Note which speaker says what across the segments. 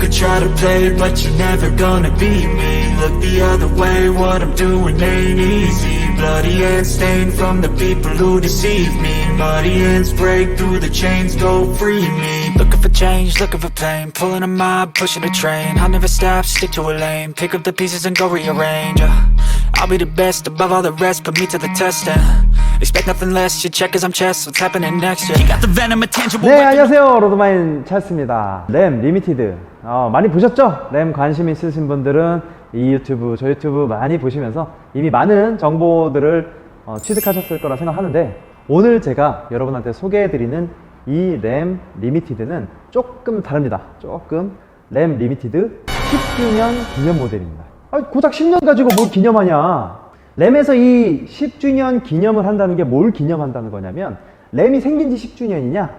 Speaker 1: could try to play, but you're never gonna beat me. Look the other way, what I'm doing ain't easy. Bloody hands stained from the people who deceive me. Muddy hands break through the chains, go free me. Looking for change, looking for pain, pulling a mob, pushing a train. I'll never stop, stick to a lane, pick up the pieces and go rearrange. I'll be the best above all the rest, put me to the test and expect nothing less. You check as I'm chess, what's happening next? You got the venom, a tangible.
Speaker 2: 네, 안녕하세요. 로드마인 찰스입니다. 램 리미티드 많이 보셨죠? 램 관심 있으신 분들은 이 유튜브, 저 유튜브 많이 보시면서 이미 많은 정보들을 취득하셨을 거라 생각하는데, 오늘 제가 여러분한테 소개해드리는 이 램 리미티드는 조금 다릅니다. 조금. 램 리미티드 10주년 기념 모델입니다. 고작 10년 가지고 뭘 기념하냐. 램에서 이 10주년 기념을 한다는 게 뭘 기념한다는 거냐면, 램이 생긴 지 10주년이냐?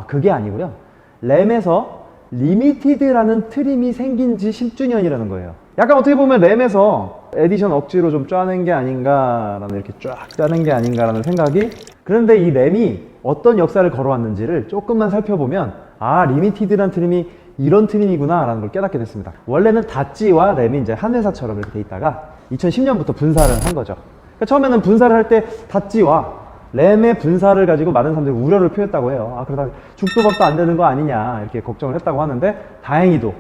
Speaker 2: 그게 아니고요. 램에서 리미티드라는 트림이 생긴 지 10주년이라는 거예요. 약간 어떻게 보면 램에서 에디션 억지로 좀 짜낸 게 아닌가라는, 이렇게 쫙 짜낸 게 아닌가라는 생각이. 그런데 이 램이 어떤 역사를 걸어왔는지를 조금만 살펴보면, 리미티드라는 트림이 이런 트림이구나 라는 걸 깨닫게 됐습니다. 원래는 다찌와 램이 이제 한 회사처럼 이렇게 돼 있다가 2010년부터 분사를 한 거죠. 그러니까 처음에는 분사를 할 때 다찌와 램의 분사를 가지고 많은 사람들이 우려를 표했다고 해요. 그러다 죽도 밥도 안 되는 거 아니냐 이렇게 걱정을 했다고 하는데, 다행히도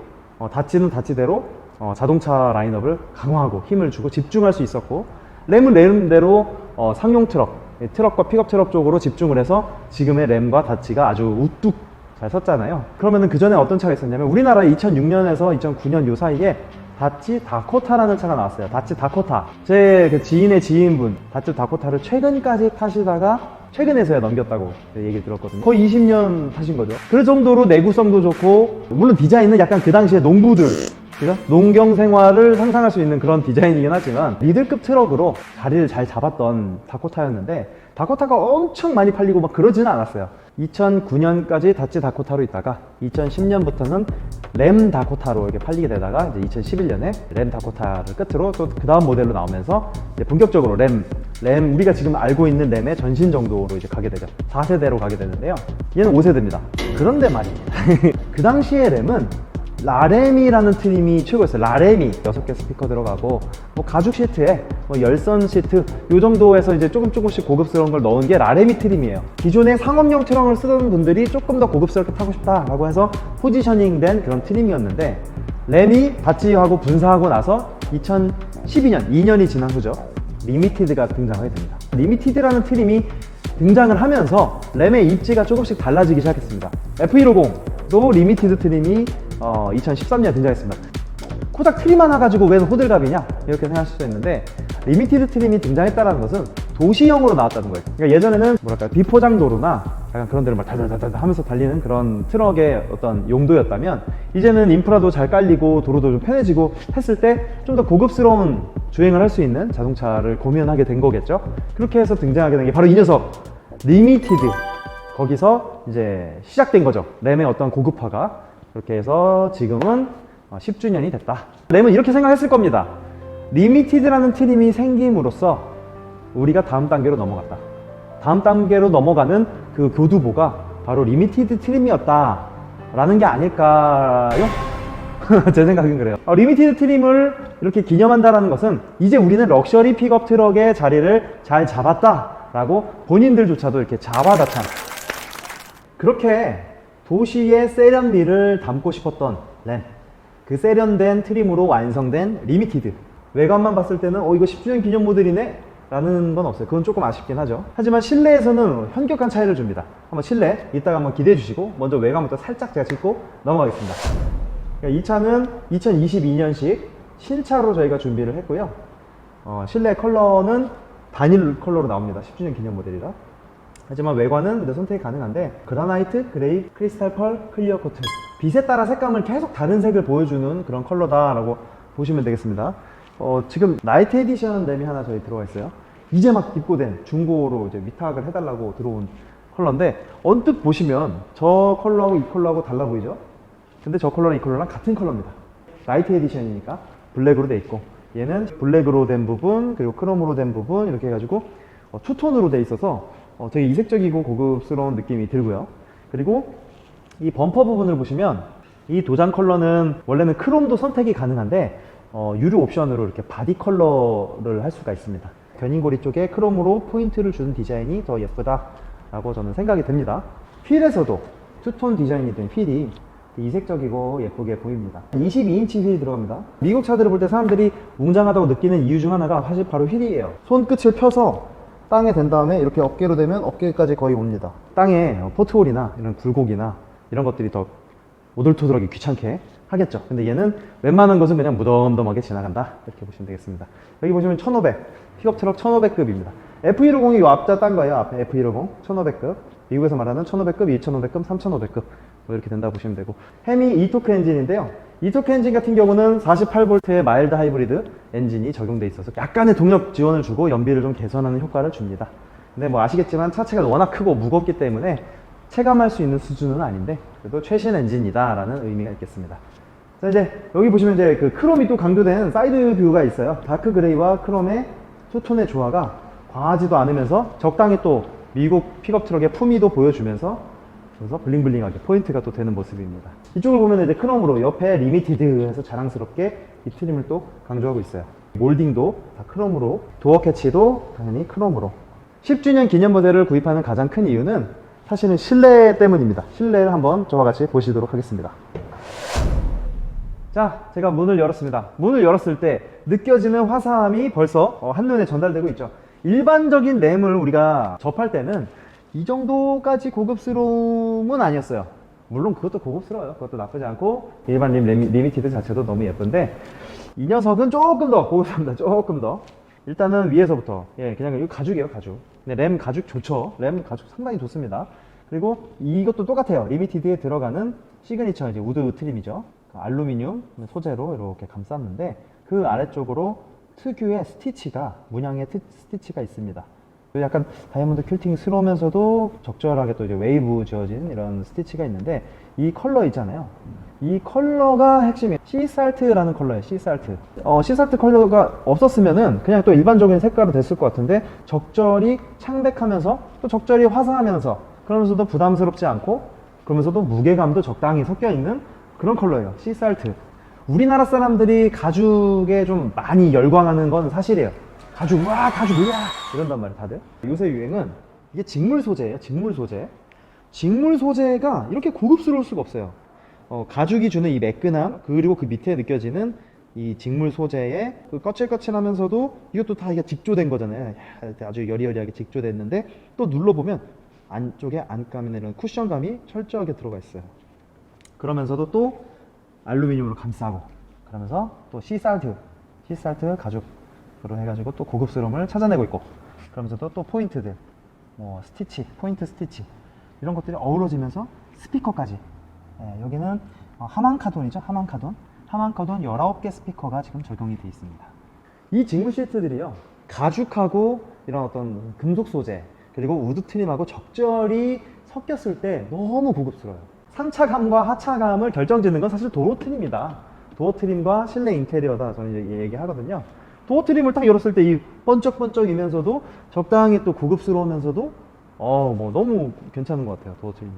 Speaker 2: 다찌는 다찌대로 자동차 라인업을 강화하고 힘을 주고 집중할 수 있었고, 램은 램대로 상용 트럭과 픽업 트럭 쪽으로 집중을 해서 지금의 램과 다찌가 아주 우뚝 잘 섰잖아요. 그러면은 그 전에 어떤 차가 있었냐면, 우리나라에 2006년에서 2009년 요 사이에 다찌 다코타라는 차가 나왔어요. 다찌 다코타. 제 그 지인의 지인분, 다찌 다코타를 최근까지 타시다가 최근에서야 넘겼다고 얘기를 들었거든요. 거의 20년 타신 거죠. 그 정도로 내구성도 좋고, 물론 디자인은 약간 그 당시에 농부들, 그죠? 농경 생활을 상상할 수 있는 그런 디자인이긴 하지만 미들급 트럭으로 자리를 잘 잡았던 다코타였는데, 다코타가 엄청 많이 팔리고 막 그러지는 않았어요. 2009년까지 다찌 다코타로 있다가 2010년부터는 램 다코타로 이렇게 팔리게 되다가, 이제 2011년에 램 다코타를 끝으로 또 그 다음 모델로 나오면서 이제 본격적으로 램 우리가 지금 알고 있는 램의 전신 정도로 이제 가게 되죠. 4세대로 가게 되는데요. 얘는 5세대입니다. 그런데 말입니다. 그 당시에 램은 라램이라는 트림이 최고였어요. 라램이 6개 스피커 들어가고, 가죽 시트에 열선 시트 요 정도에서 이제 조금씩 고급스러운 걸 넣은 게 라램이 트림이에요. 기존의 상업용 트럭을 쓰던 분들이 조금 더 고급스럽게 타고 싶다라고 해서 포지셔닝 된 그런 트림이었는데, 램이 다찌하고 분사하고 나서 2012년, 2년이 지난 후죠. 리미티드가 등장하게 됩니다. 리미티드라는 트림이 등장을 하면서 램의 입지가 조금씩 달라지기 시작했습니다. F150도 리미티드 트림이 2013년에 등장했습니다. 코작 트림 하나 가지고 웬 호들갑이냐 이렇게 생각하실 수 있는데, 리미티드 트림이 등장했다는 것은 도시형으로 나왔다는 거예요. 그러니까 예전에는 뭐랄까 비포장 도로나 약간 그런 데를 막 달달달달 하면서 달리는 그런 트럭의 어떤 용도였다면, 이제는 인프라도 잘 깔리고 도로도 좀 편해지고 했을 때 좀 더 고급스러운 주행을 할 수 있는 자동차를 고민하게 된 거겠죠. 그렇게 해서 등장하게 된 게 바로 이 녀석 리미티드. 거기서 이제 시작된 거죠. 램의 어떤 고급화가. 그렇게 해서 지금은 10주년이 됐다. 램은 이렇게 생각했을 겁니다. 리미티드라는 트림이 생김으로써 우리가 다음 단계로 넘어갔다. 다음 단계로 넘어가는 그 교두보가 바로 리미티드 트림이었다 라는 게 아닐까요? 제 생각은 그래요. 리미티드 트림을 이렇게 기념한다는 것은 이제 우리는 럭셔리 픽업 트럭의 자리를 잘 잡았다 라고 본인들조차도 이렇게 자화자찬, 그렇게 도시의 세련미를 담고 싶었던 램, 그 세련된 트림으로 완성된 리미티드. 외관만 봤을 때는 이거 10주년 기념 모델이네 라는 건 없어요. 그건 조금 아쉽긴 하죠. 하지만 실내에서는 현격한 차이를 줍니다. 한번 실내 이따가 한번 기대해 주시고, 먼저 외관부터 살짝 제가 짚고 넘어가겠습니다. 이 차는 2022년식 신차로 저희가 준비를 했고요. 실내 컬러는 단일 컬러로 나옵니다. 10주년 기념 모델이라. 하지만 외관은 근데 선택이 가능한데, 그라나이트, 그레이, 크리스탈 펄, 클리어 코트, 빛에 따라 색감을 계속 다른 색을 보여주는 그런 컬러다라고 보시면 되겠습니다. 지금 나이트 에디션 램이 하나 저희 들어와 있어요. 이제 막 입고된 중고로 이제 위탁을 해달라고 들어온 컬러인데, 언뜻 보시면 저 컬러하고 이 컬러하고 달라 보이죠? 근데 저 컬러랑 이 컬러랑 같은 컬러입니다. 나이트 에디션이니까 블랙으로 돼 있고, 얘는 블랙으로 된 부분, 그리고 크롬으로 된 부분, 이렇게 해가지고 투톤으로 돼 있어서 되게 이색적이고 고급스러운 느낌이 들고요. 그리고 이 범퍼 부분을 보시면 이 도장 컬러는 원래는 크롬도 선택이 가능한데 유료 옵션으로 이렇게 바디 컬러를 할 수가 있습니다. 견인고리 쪽에 크롬으로 포인트를 주는 디자인이 더 예쁘다라고 저는 생각이 듭니다. 휠에서도 투톤 디자인이 된 휠이 이색적이고 예쁘게 보입니다. 22인치 휠이 들어갑니다. 미국 차들을 볼 때 사람들이 웅장하다고 느끼는 이유 중 하나가 사실 바로 휠이에요. 손끝을 펴서 땅에 댄 다음에 이렇게 어깨로 대면 어깨까지 거의 옵니다. 땅에 포트홀이나 이런 굴곡이나 이런 것들이 더 오돌토돌하게 귀찮게 하겠죠. 근데 얘는 웬만한 것은 그냥 무덤덤하게 지나간다, 이렇게 보시면 되겠습니다. 여기 보시면 1500 픽업 트럭 1500급입니다 F150이 요 앞자 딴 거예요. 앞에 F150 1500급, 미국에서 말하는 1500급, 2500급, 3500급 뭐 이렇게 된다고 보시면 되고, 햄이 이토크 엔진인데요. 이토크 엔진 같은 경우는 48V의 마일드 하이브리드 엔진이 적용돼 있어서 약간의 동력 지원을 주고 연비를 좀 개선하는 효과를 줍니다. 근데 뭐 아시겠지만 차체가 워낙 크고 무겁기 때문에 체감할 수 있는 수준은 아닌데 그래도 최신 엔진이다 라는 의미가 있겠습니다. 자, 이제 여기 보시면 이제 그 크롬이 또 강조된 사이드 뷰가 있어요. 다크 그레이와 크롬의 투톤의 조화가 과하지도 않으면서 적당히 또 미국 픽업 트럭의 품위도 보여주면서 그래서 블링블링하게 포인트가 또 되는 모습입니다. 이쪽을 보면 이제 크롬으로 옆에 리미티드 해서 자랑스럽게 이 트림을 또 강조하고 있어요. 몰딩도 다 크롬으로, 도어 캐치도 당연히 크롬으로. 10주년 기념 모델을 구입하는 가장 큰 이유는 사실은 실내 때문입니다. 실내를 한번 저와 같이 보시도록 하겠습니다. 자, 제가 문을 열었습니다. 문을 열었을 때 느껴지는 화사함이 벌써 한눈에 전달되고 있죠. 일반적인 램을 우리가 접할 때는 이 정도까지 고급스러움은 아니었어요. 물론 그것도 고급스러워요. 그것도 나쁘지 않고 일반 리미티드 자체도 너무 예쁜데 이 녀석은 조금 더 고급스럽니다. 조금 더. 일단은 위에서부터 그냥 이거 가죽이에요. 가죽. 근데 램 가죽 좋죠. 램 가죽 상당히 좋습니다. 그리고 이것도 똑같아요. 리미티드에 들어가는 시그니처 이제 우드 트림이죠. 알루미늄 소재로 이렇게 감쌌는데 그 아래쪽으로 특유의 스티치가, 문양의 스티치가 있습니다. 약간 다이아몬드 퀼팅스러우면서도 적절하게 또 이제 웨이브 지어진 이런 스티치가 있는데 이 컬러 있잖아요. 이 컬러가 핵심이에요. 시살트라는 컬러예요. 시살트. 시살트 컬러가 없었으면은 그냥 또 일반적인 색깔로 됐을 것 같은데 적절히 창백하면서 또 적절히 화사하면서 그러면서도 부담스럽지 않고 그러면서도 무게감도 적당히 섞여 있는 그런 컬러예요. 시살트. 우리나라 사람들이 가죽에 좀 많이 열광하는 건 사실이에요. 가죽, 와, 가죽, 으아! 이런단 말이에요, 다들. 요새 유행은 이게 직물 소재예요, 직물 소재. 직물 소재가 이렇게 고급스러울 수가 없어요. 가죽이 주는 이 매끈함, 그리고 그 밑에 느껴지는 이 직물 소재의 그 거칠거칠하면서도 이것도 다 이게 직조된 거잖아요. 아주 여리여리하게 직조됐는데 또 눌러보면 안쪽에 안감이나 이런 쿠션감이 철저하게 들어가 있어요. 그러면서도 또 알루미늄으로 감싸고 그러면서 또 시살트 가죽으로 해가지고 또 고급스러움을 찾아내고 있고 그러면서도 또 포인트들 스티치, 포인트 스티치 이런 것들이 어우러지면서 스피커까지 여기는 하만카돈이죠. 하만카돈 19개 스피커가 지금 적용이 되어 있습니다. 이 직물 시트들이요 가죽하고 이런 어떤 금속 소재 그리고 우드 트림하고 적절히 섞였을 때 너무 고급스러워요. 상차감과 하차감을 결정짓는 건 사실 도어 트림이다. 도어 트림과 실내 인테리어다 저는 이제 얘기하거든요. 도어 트림을 딱 열었을 때 이 번쩍번쩍이면서도 적당히 또 고급스러우면서도 뭐 너무 괜찮은 것 같아요. 도어 트림이.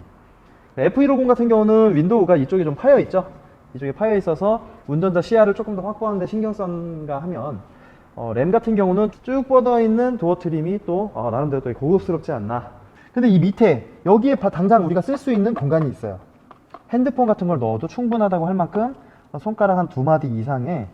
Speaker 2: F150 같은 경우는 윈도우가 이쪽에 좀 파여 있죠. 이쪽에 파여 있어서 운전자 시야를 조금 더 확보하는데 신경 썼는가 하면 램 같은 경우는 쭉 뻗어 있는 도어 트림이 또 나름대로 또 고급스럽지 않나. 근데 이 밑에 여기에 당장 우리가 쓸 수 있는 공간이 있어요. 핸드폰 같은 걸 넣어도 충분하다고 할 만큼 손가락 한 2마디 이상의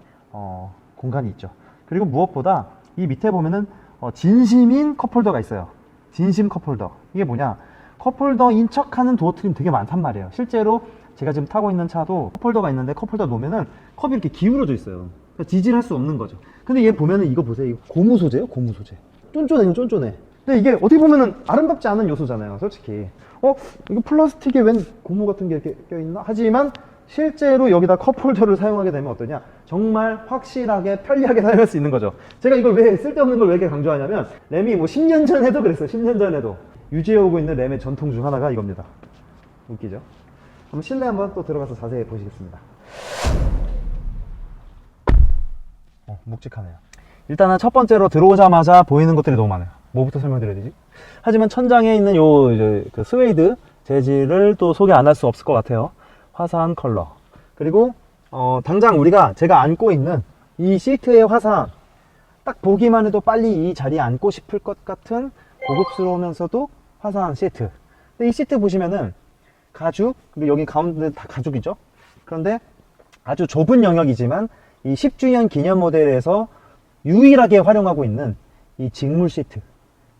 Speaker 2: 공간이 있죠. 그리고 무엇보다 이 밑에 보면은 진심인 컵홀더가 있어요. 진심 컵홀더. 이게 뭐냐? 컵홀더인 척하는 도어 트림 되게 많단 말이에요. 실제로 제가 지금 타고 있는 차도 컵홀더가 있는데 컵홀더 놓으면은 컵이 이렇게 기울어져 있어요. 그러니까 지질할 수 없는 거죠. 근데 얘 보면은 이거 보세요. 이거 고무 소재예요. 고무 소재. 쫀쫀해요. 쫀쫀해. 근데 이게 어떻게 보면은 아름답지 않은 요소잖아요. 솔직히. 이거 플라스틱에 웬 고무 같은 게 이렇게 껴있나? 하지만 실제로 여기다 컵홀더를 사용하게 되면 어떠냐? 정말 확실하게 편리하게 사용할 수 있는 거죠. 제가 이걸 왜 쓸데없는 걸 왜 이렇게 강조하냐면 램이 뭐 10년 전에도 그랬어요. 10년 전에도 유지해오고 있는 램의 전통 중 하나가 이겁니다. 웃기죠? 한번 실내 한번 또 들어가서 자세히 보시겠습니다. 묵직하네요. 일단은 첫 번째로 들어오자마자 보이는 것들이 너무 많아요. 뭐부터 설명드려야 되지? 하지만 천장에 있는 이제 그 스웨이드 재질을 또 소개 안 할 수 없을 것 같아요. 화사한 컬러. 그리고 당장 제가 앉고 있는 이 시트의 화상, 딱 보기만 해도 빨리 이 자리에 앉고 싶을 것 같은 고급스러우면서도 화사한 시트. 근데 이 시트 보시면은 가죽, 그리고 여기 가운데 다 가죽이죠. 그런데 아주 좁은 영역이지만 이 10주년 기념 모델에서 유일하게 활용하고 있는 이 직물 시트,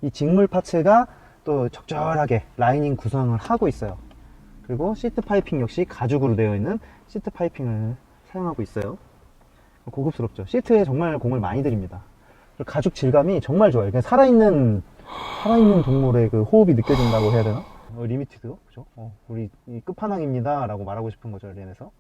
Speaker 2: 이 직물 파츠가 또 적절하게 라이닝 구성을 하고 있어요. 그리고 시트 파이핑 역시 가죽으로 되어 있는 시트 파이핑을 사용하고 있어요. 고급스럽죠. 시트에 정말 공을 많이 들입니다. 가죽 질감이 정말 좋아요. 그냥 살아있는 동물의 그 호흡이 느껴진다고 해야 되나? 리미티드, 그죠? 우리 이 끝판왕입니다 라고 말하고 싶은 거죠, 램에서.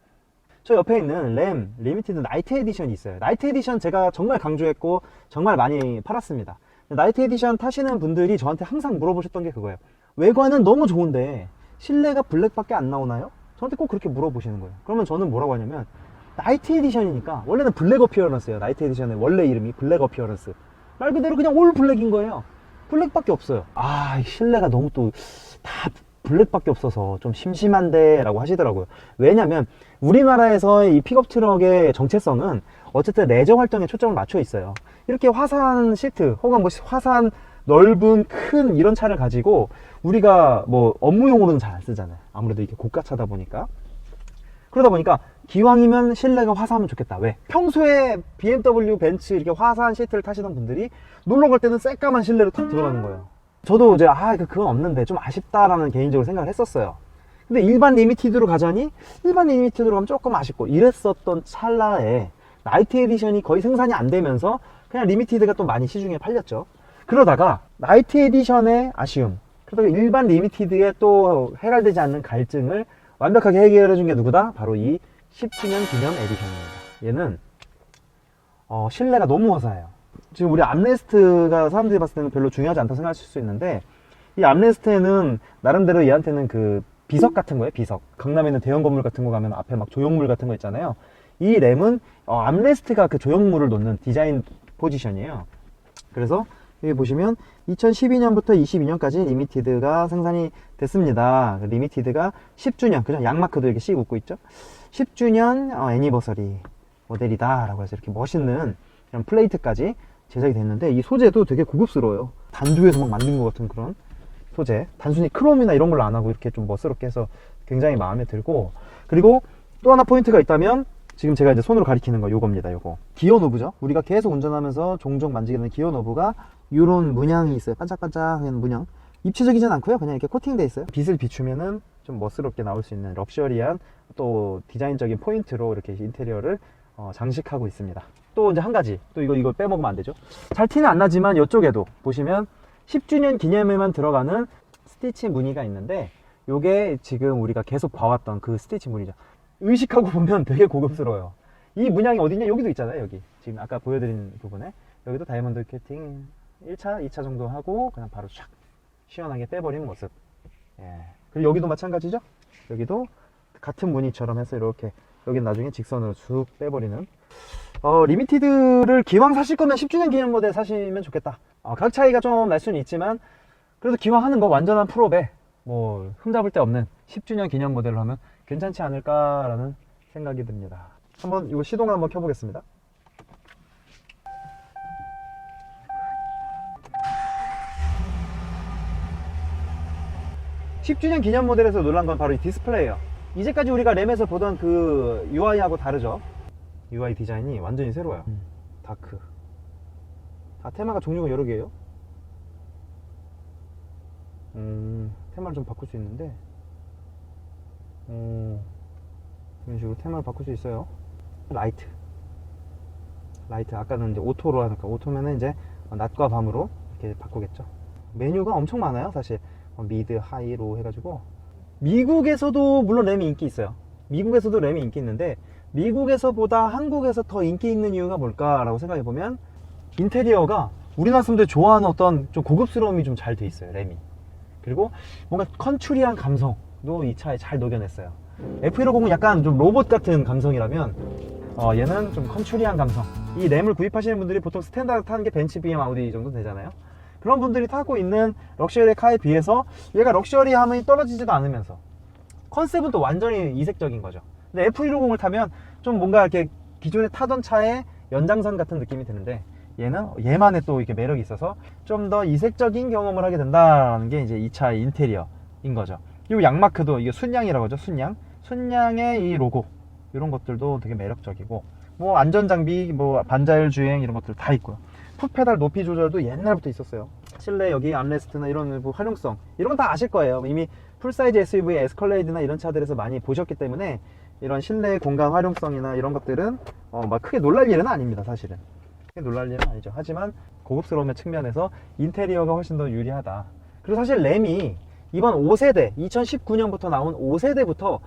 Speaker 2: 저 옆에 있는 램 리미티드 나이트 에디션이 있어요. 나이트 에디션 제가 정말 강조했고 정말 많이 팔았습니다. 나이트 에디션 타시는 분들이 저한테 항상 물어보셨던 게 그거예요. 외관은 너무 좋은데 실내가 블랙밖에 안 나오나요? 저한테 꼭 그렇게 물어보시는 거예요. 그러면 저는 뭐라고 하냐면, 나이트 에디션이니까 원래는 블랙 어피어런스예요. 나이트 에디션의 원래 이름이 블랙 어피어런스. 말 그대로 그냥 올 블랙인 거예요. 블랙밖에 없어요. 실내가 너무 또 다 블랙밖에 없어서 좀 심심한데 라고 하시더라고요. 왜냐면 우리나라에서 이 픽업 트럭의 정체성은 어쨌든 레저 활동에 초점을 맞춰 있어요. 이렇게 화사한 시트 혹은 뭐 화사한 넓은 큰 이런 차를 가지고 우리가 뭐 업무용으로는 잘 안 쓰잖아요. 아무래도 이게 고가차다 보니까. 그러다 보니까 기왕이면 실내가 화사하면 좋겠다. 왜? 평소에 BMW, 벤츠 이렇게 화사한 시트를 타시던 분들이 놀러 갈 때는 새까만 실내로 탁 들어가는 거예요. 저도 이제 그건 없는데 좀 아쉽다라는 개인적으로 생각을 했었어요. 근데 일반 리미티드로 가자니 일반 리미티드로 가면 조금 아쉽고 이랬었던 찰나에 나이트 에디션이 거의 생산이 안 되면서 그냥 리미티드가 또 많이 시중에 팔렸죠. 그러다가 나이트 에디션의 아쉬움, 그러다가 일반 리미티드에 또 해결되지 않는 갈증을 완벽하게 해결해 준 게 누구다? 바로 이 10주년 기념 에디션입니다. 얘는 실내가 너무 화사해요. 지금 우리 암레스트가 사람들이 봤을 때는 별로 중요하지 않다고 생각하실 수 있는데, 이 암레스트에는 나름대로 얘한테는 그 비석 같은 거예요. 비석. 강남에 있는 대형 건물 같은 거 가면 앞에 막 조형물 같은 거 있잖아요. 이 램은 암레스트가 그 조형물을 놓는 디자인 포지션이에요. 그래서 여기 보시면 2012년부터 22년까지 리미티드가 생산이 됐습니다. 리미티드가 10주년, 그죠? 양마크도 이렇게 씩 웃고 있죠? 10주년 애니버서리 모델이다 라고 해서 이렇게 멋있는 이런 플레이트까지 제작이 됐는데, 이 소재도 되게 고급스러워요. 단두에서 막 만든 것 같은 그런 소재. 단순히 크롬이나 이런 걸로 안 하고 이렇게 좀 멋스럽게 해서 굉장히 마음에 들고, 그리고 또 하나 포인트가 있다면 지금 제가 이제 손으로 가리키는 거 요겁니다. 요거 기어 노브죠. 우리가 계속 운전하면서 종종 만지게 되는 기어 노브가 이런 문양이 있어요. 반짝반짝한 문양. 입체적이진 않고요. 그냥 이렇게 코팅돼 있어요. 빛을 비추면은 좀 멋스럽게 나올 수 있는 럭셔리한 또 디자인적인 포인트로 이렇게 인테리어를 장식하고 있습니다. 또 이제 한 가지, 또 이거 빼먹으면 안 되죠. 잘 티는 안 나지만 이쪽에도 보시면 10주년 기념에만 들어가는 스티치 무늬가 있는데, 요게 지금 우리가 계속 봐왔던 그 스티치 무늬죠. 의식하고 보면 되게 고급스러워요. 이 문양이 어디냐? 여기도 있잖아요. 여기 지금 아까 보여드린 부분에 여기도 다이아몬드 캐팅 1차, 2차 정도 하고 그냥 바로 샥 시원하게 빼버리는 모습. 그리고 여기도 마찬가지죠. 여기도 같은 무늬처럼 해서 이렇게, 여긴 나중에 직선으로 쭉 빼버리는. 리미티드를 기왕 사실 거면 10주년 기념 모델 사시면 좋겠다. 가격 차이가 좀 날 수는 있지만 그래도 기왕 하는 거 완전한 풀업에 뭐 흠잡을 데 없는 10주년 기념 모델로 하면 괜찮지 않을까라는 생각이 듭니다. 한번 이거 시동을 한번 켜보겠습니다. (10주년) 기념 모델에서 놀란 건 바로 이 디스플레이예요. 이제까지 우리가 램에서 보던 그 UI하고 다르죠. UI 디자인이 완전히 새로워요. 다크. 테마가 종류가 여러 개예요. 테마를 좀 바꿀 수 있는데, 이런 식으로 테마를 바꿀 수 있어요. 라이트. 아까는 이제 오토로 하니까, 오토면은 이제 낮과 밤으로 이렇게 바꾸겠죠. 메뉴가 엄청 많아요, 사실. 미드, 하이, 로우 해가지고. 미국에서도 물론 램이 인기 있어요. 미국에서도 램이 인기 있는데, 미국에서보다 한국에서 더 인기 있는 이유가 뭘까라고 생각해보면, 인테리어가 우리나라 사람들이 좋아하는 어떤 좀 고급스러움이 좀 잘 돼 있어요, 램이. 그리고 뭔가 컨츄리한 감성도 이 차에 잘 녹여냈어요. F150은 약간 좀 로봇 같은 감성이라면, 얘는 좀 컨츄리한 감성. 이 램을 구입하시는 분들이 보통 스탠다드 타는 게 벤츠, BM, 아우디 정도 되잖아요. 그런 분들이 타고 있는 럭셔리 카에 비해서 얘가 럭셔리함이 떨어지지도 않으면서 컨셉은 또 완전히 이색적인 거죠. 근데 F150을 타면 좀 뭔가 이렇게 기존에 타던 차의 연장선 같은 느낌이 드는데, 얘는 얘만의 또 이렇게 매력이 있어서 좀 더 이색적인 경험을 하게 된다는 게 이제 이 차의 인테리어인 거죠. 이 양마크도 이게 순양이라고 하죠. 순양의 이 로고, 이런 것들도 되게 매력적이고, 뭐 안전장비, 뭐 반자율 주행 이런 것들 다 있고요. 풋페달 높이 조절도 옛날부터 있었어요. 실내 여기 암레스트나 이런 뭐 활용성, 이런 건 다 아실 거예요. 이미 풀사이즈 SUV, 에스컬레이드나 이런 차들에서 많이 보셨기 때문에 이런 실내 공간 활용성이나 이런 것들은 막 크게 놀랄 일은 아닙니다. 사실은 크게 놀랄 일은 아니죠. 하지만 고급스러움의 측면에서 인테리어가 훨씬 더 유리하다. 그리고 사실 램이 이번 5세대 2019년부터 나온 5세대부터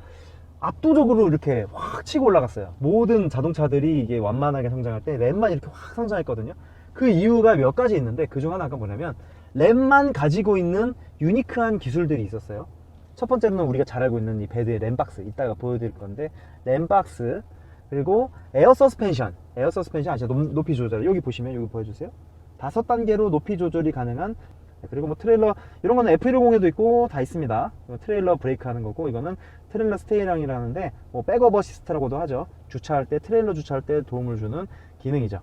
Speaker 2: 압도적으로 이렇게 확 치고 올라갔어요. 모든 자동차들이 이게 완만하게 성장할 때 램만 이렇게 확 성장했거든요. 그 이유가 몇 가지 있는데, 그 중 하나가 뭐냐면 램만 가지고 있는 유니크한 기술들이 있었어요. 첫 번째로는 우리가 잘 알고 있는 이 베드의 램박스, 이따가 보여드릴 건데, 램박스, 그리고 에어 서스펜션 아시죠? 높이 조절. 여기 보시면, 여기 보여주세요. 5단계로 높이 조절이 가능한, 그리고 뭐 트레일러, 이런 거는 F150에도 있고 다 있습니다. 트레일러 브레이크 하는 거고, 이거는 트레일러 스테이링이라는데 뭐 백업 어시스트라고도 하죠. 주차할 때, 트레일러 주차할 때 도움을 주는 기능이죠.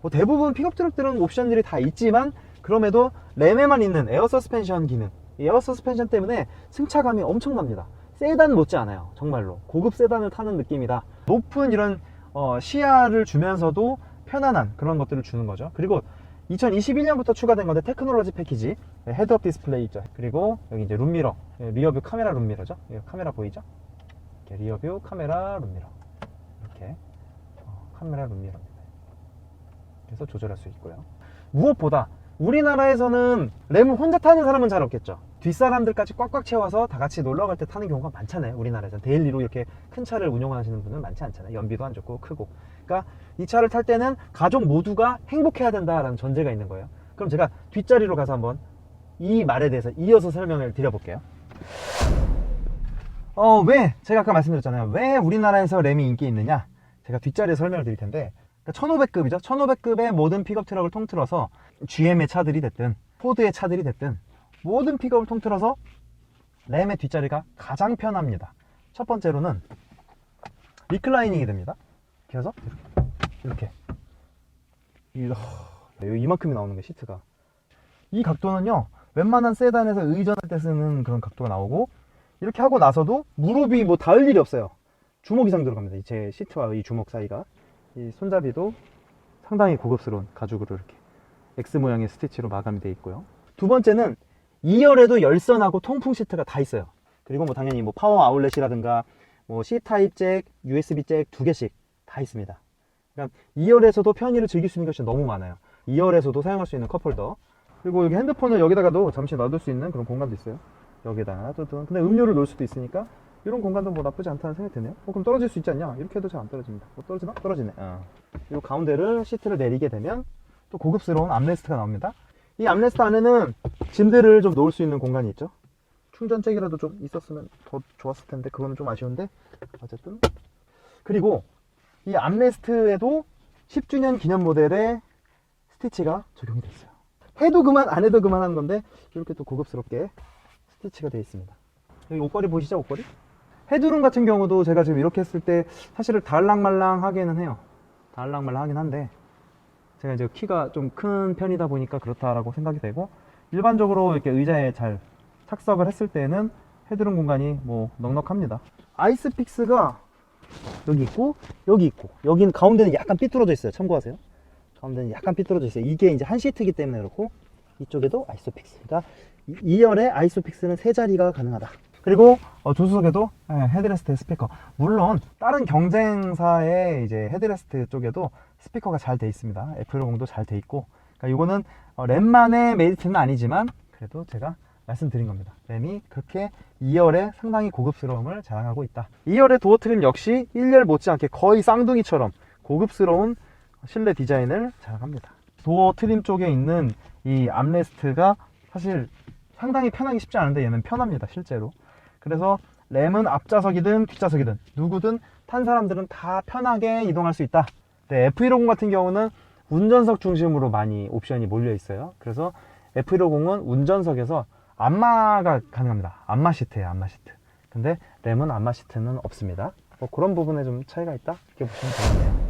Speaker 2: 뭐 대부분 픽업 트럭들은 옵션들이 다 있지만, 그럼에도 램에만 있는 에어 서스펜션 기능, 이 에어 서스펜션 때문에 승차감이 엄청납니다. 세단 못지 않아요. 정말로 고급 세단을 타는 느낌이다. 높은 이런 시야를 주면서도 편안한 그런 것들을 주는 거죠. 그리고 2021년부터 추가된 건데, 테크놀로지 패키지, 헤드업 디스플레이 있죠. 그리고 여기 이제 룸미러, 리어뷰 카메라 룸미러죠. 카메라 보이죠? 이렇게 리어뷰 카메라 룸미러, 이렇게 카메라 룸미러입니다. 그래서 조절할 수 있고요. 무엇보다 우리나라에서는 램을 혼자 타는 사람은 잘 없겠죠. 뒷사람들까지 꽉꽉 채워서 다 같이 놀러 갈 때 타는 경우가 많잖아요. 우리나라에서는 데일리로 이렇게 큰 차를 운영하시는 분은 많지 않잖아요. 연비도 안 좋고 크고. 그러니까 이 차를 탈 때는 가족 모두가 행복해야 된다라는 전제가 있는 거예요. 그럼 제가 뒷자리로 가서 한번 이 말에 대해서 이어서 설명을 드려볼게요. 제가 아까 말씀드렸잖아요. 왜 우리나라에서 램이 인기 있느냐? 제가 뒷자리에 설명을 드릴 텐데, 1500급이죠. 1500급의 모든 픽업 트럭을 통틀어서 GM의 차들이 됐든 포드의 차들이 됐든 모든 픽업을 통틀어서 램의 뒷자리가 가장 편합니다. 첫 번째로는 리클라이닝이 됩니다. 그래서 이렇게 이만큼이 나오는 게 시트가, 이 각도는요 웬만한 세단에서 의전할 때 쓰는 그런 각도가 나오고, 이렇게 하고 나서도 무릎이 뭐 닿을 일이 없어요. 주먹 이상 들어갑니다. 제 시트와 이 주먹 사이가. 이 손잡이도 상당히 고급스러운 가죽으로 이렇게 X 모양의 스티치로 마감이 되어 있고요. 두 번째는 2열에도 열선하고 통풍 시트가 다 있어요. 그리고 뭐 당연히 뭐 파워 아울렛이라든가 뭐 C타입 잭, USB 잭 2개씩 다 있습니다. 그러니까 2열에서도 편의를 즐길 수 있는 것이 너무 많아요. 2열에서도 사용할 수 있는 컵홀더, 그리고 여기 핸드폰을 여기다가도 잠시 놔둘 수 있는 그런 공간도 있어요. 여기다가 놔두든, 근데 음료를 놓을 수도 있으니까 이런 공간도 뭐 나쁘지 않다는 생각이 드네요. 그럼 떨어질 수 있지 않냐? 이렇게 해도 잘 안 떨어집니다. 뭐 떨어지나? 떨어지네. 그리고 가운데를 시트를 내리게 되면 또 고급스러운 암레스트가 나옵니다. 이 암레스트 안에는 짐들을 좀 놓을 수 있는 공간이 있죠. 충전잭이라도 좀 있었으면 더 좋았을 텐데 그거는 좀 아쉬운데, 어쨌든. 그리고 이 암레스트에도 10주년 기념 모델의 스티치가 적용이 됐어요. 해도 그만 안 해도 그만 하는 건데, 이렇게 또 고급스럽게 스티치가 되어 있습니다. 여기 옷걸이 보이시죠? 옷걸이? 헤드룸 같은 경우도 제가 지금 이렇게 했을 때 사실은 달랑말랑 하기는 해요. 달랑말랑 하긴 한데, 제가 이제 키가 좀 큰 편이다 보니까 그렇다라고 생각이 되고, 일반적으로 이렇게 의자에 잘 착석을 했을 때는 헤드룸 공간이 뭐 넉넉합니다. 아이스픽스가 여기 있고 여기 있고, 여기는 가운데는 약간 삐뚤어져 있어요. 참고하세요. 가운데는 약간 삐뚤어져 있어요. 이게 이제 한 시트이기 때문에 그렇고, 이쪽에도 아이소픽스가, 2열에 아이소픽스는 3자리가 가능하다. 그리고 조수석에도 헤드레스트 스피커, 물론 다른 경쟁사의 이제 헤드레스트 쪽에도 스피커가 잘 돼 있습니다. F150도 잘 돼 있고, 그러니까 이거는 램만의 메리트는 아니지만 그래도 제가 말씀드린 겁니다. 램이 그렇게 2열에 상당히 고급스러움을 자랑하고 있다. 2열의 도어 트림 역시 1열 못지않게 거의 쌍둥이처럼 고급스러운 실내 디자인을 자랑합니다. 도어 트림 쪽에 있는 이 암레스트가 사실 상당히 편하기 쉽지 않은데 얘는 편합니다, 실제로. 그래서 램은 앞좌석이든 뒷좌석이든 누구든 탄 사람들은 다 편하게 이동할 수 있다. 네, F150 같은 경우는 운전석 중심으로 많이 옵션이 몰려 있어요. 그래서 F150은 운전석에서 안마가 가능합니다. 안마 시트예요, 안마 시트. 근데 램은 안마 시트는 없습니다. 뭐 그런 부분에 좀 차이가 있다 이렇게 보시면 되겠네요.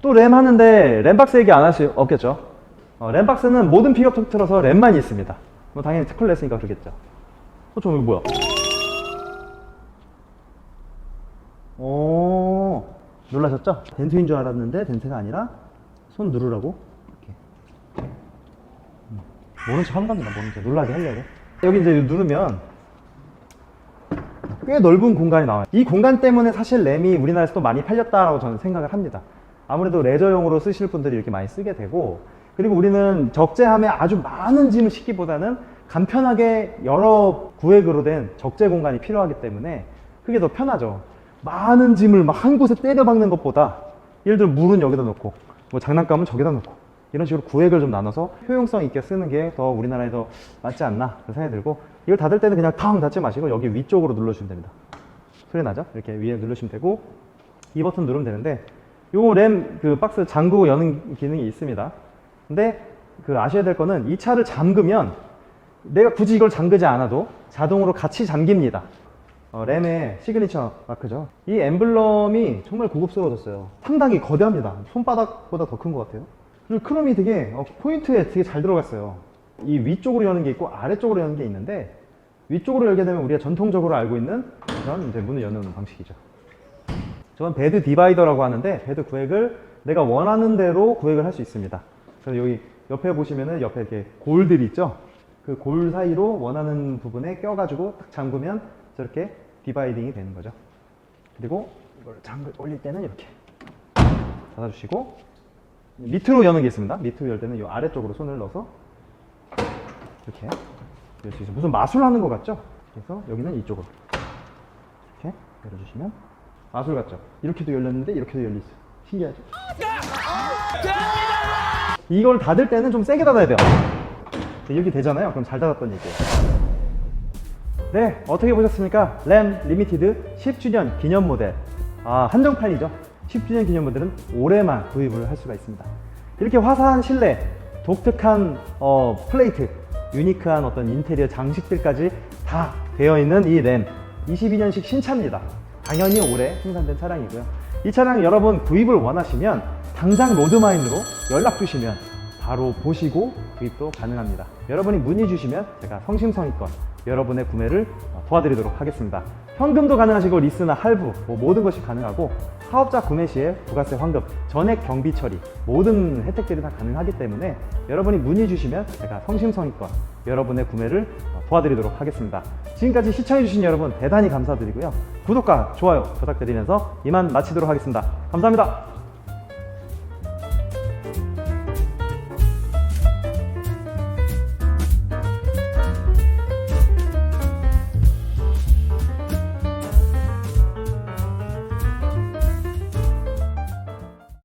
Speaker 2: 또 램 하는데 램박스 얘기 안 할 수 없겠죠. 램박스는 모든 픽업 통틀어서 램만 있습니다. 뭐 당연히 특허를 냈으니까 그러겠죠. 저 이거 뭐야? 오, 놀라셨죠? 덴트인 줄 알았는데 덴트가 아니라 손 누르라고 이렇게. 모른 척 하는 겁니다. 모른 척 놀라게 하려고. 여기 이제 누르면 꽤 넓은 공간이 나와요. 이 공간 때문에 사실 램이 우리나라에서도 많이 팔렸다라고 저는 생각을 합니다. 아무래도 레저용으로 쓰실 분들이 이렇게 많이 쓰게 되고, 그리고 우리는 적재함에 아주 많은 짐을 싣기보다는 간편하게 여러 구획으로 된 적재 공간이 필요하기 때문에 그게 더 편하죠. 많은 짐을 막 한 곳에 때려 박는 것보다, 예를 들어 물은 여기다 놓고 뭐 장난감은 저기다 놓고 이런 식으로 구획을 좀 나눠서 효용성 있게 쓰는 게 더 우리나라에 더 맞지 않나 그런 생각이 들고, 이걸 닫을 때는 그냥 탕 닫지 마시고 여기 위쪽으로 눌러주시면 됩니다. 소리 나죠? 이렇게 위에 누르시면 되고, 이 버튼 누르면 되는데, 요 램 그 박스 잠그고 여는 기능이 있습니다. 근데 그 아셔야 될 거는 이 차를 잠그면 내가 굳이 이걸 잠그지 않아도 자동으로 같이 잠깁니다. 램의 시그니처 마크죠. 이 엠블럼이 정말 고급스러워졌어요. 상당히 거대합니다. 손바닥보다 더 큰 것 같아요. 그리고 크롬이 되게 포인트에 되게 잘 들어갔어요. 이 위쪽으로 여는 게 있고 아래쪽으로 여는 게 있는데, 위쪽으로 열게 되면 우리가 전통적으로 알고 있는 그런 이제 문을 여는 방식이죠. 저건 베드 디바이더라고 하는데, 베드 구획을 내가 원하는 대로 구획을 할 수 있습니다. 그래서 여기 옆에 보시면은 옆에 이렇게 골들이 있죠. 그 골 사이로 원하는 부분에 껴가지고 딱 잠그면 저렇게 디바이딩이 되는 거죠. 그리고 이걸 올릴 때는 이렇게 닫아주시고, 밑으로 여는 게 있습니다. 밑으로 열 때는 이 아래쪽으로 손을 넣어서 이렇게 열 수 있어요. 무슨 마술 하는 것 같죠? 그래서 여기는 이쪽으로 이렇게 열어주시면 마술 같죠? 이렇게도 열렸는데 이렇게도 열릴 수 있어요. 신기하죠? 이걸 닫을 때는 좀 세게 닫아야 돼요. 여기 되잖아요. 그럼 잘 닫았던 얘기예요. 네, 어떻게 보셨습니까? 램 리미티드 10주년 기념 모델. 한정판이죠. 10주년 기념 모델은 올해만 구입을 할 수가 있습니다. 이렇게 화사한 실내, 독특한 플레이트, 유니크한 어떤 인테리어 장식들까지 다 되어 있는 이 램 22년식 신차입니다. 당연히 올해 생산된 차량이고요. 이 차량 여러분 구입을 원하시면 당장 로드마인으로 연락 주시면 바로 보시고 구입도 가능합니다. 여러분이 문의 주시면 제가 성심성의껏 여러분의 구매를 도와드리도록 하겠습니다. 현금도 가능하시고 리스나 할부 모든 것이 가능하고, 사업자 구매 시에 부가세 환급, 전액 경비 처리 모든 혜택들이 다 가능하기 때문에 여러분이 문의 주시면 제가 성심성의껏 여러분의 구매를 도와드리도록 하겠습니다. 지금까지 시청해주신 여러분 대단히 감사드리고요. 구독과 좋아요 부탁드리면서 이만 마치도록 하겠습니다. 감사합니다.